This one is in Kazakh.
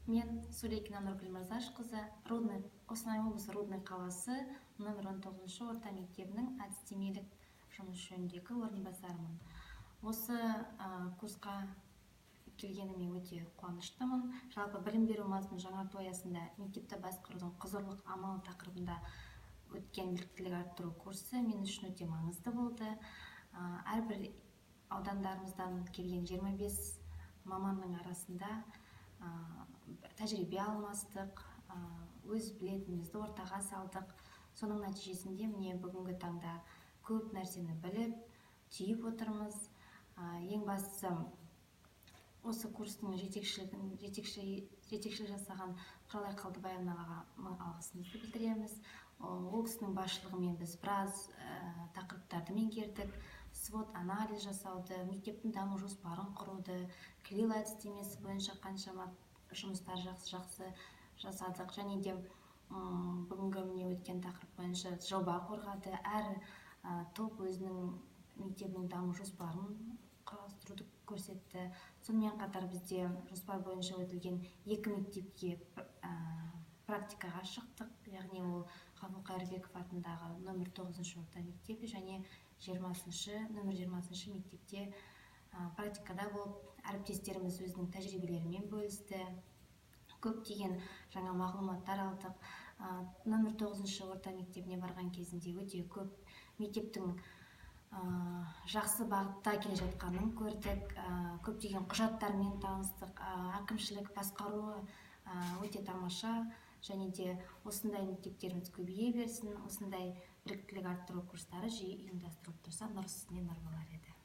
Мен Сурейкина Нұргүл Мырзашқызы, Қостанай облысы Рудный қаласы номер 19 орта мектебінің әдістемелік жұмыс жөніндегі орынбасарымын. Осы курсқа келгеніме өте қуаныштымын. Жалпы білім беру мазмұнын жаңарту аясында мектепті басқарудың құзырлық амалы тақырыбында өткен біліктілік арттыру курсы мен үшін өте маңызды болды. Әрбір аудандарымыздан келген 25 маманның арасында тәжірибе алмастық, өз білетінімізді ортаға салдық. Соның нәтижесінде міне бүгінгі таңда көп нәрсені біліп, түйіп отырмыз. Ең бастысы осы курстың жетекшілік жасаған Құралай Қалдыбаевнаға алғысымызды білдіреміз. Ол кісінің басшылығымен біз біраз тақырыптарды меңгердік. свод анализ жасауды, мектептің даму жоспарын құруды, Клил әдістемесі бойынша қаншама жұмыстар жақсы жасадық. Және де бүгінгі міне өткен тақырып бойынша жоба қорғады. Әр топ өзінің мектебінің даму жоспарын құрастыруды көрсетті. Сонымен қатар бізде жоспар бойынша өтілген 2 мектепке практикаға шықтық. Яғни ол Ғафу Қайырбеков атындағы номер 9 орта мектебі және номер 20 мектепте практикада болып, әріптестеріміз өзінің тәжірибелерімен бөлісті. Көптеген жаңа мағлұматтар алдық. Номер 9 орта мектебіне барған кезінде өте көп мектептің жақсы бағытта келе жатқанын көрдік. Көптеген құжаттармен таныстық. Әкімшілік басқаруы өте тамаша. Және де осындай мектептеріміз көбейе берсін, осындай біліктілік арттыру курстары жиі ұйымдастырылып тұрса, нұр үстіне нұр болар еді.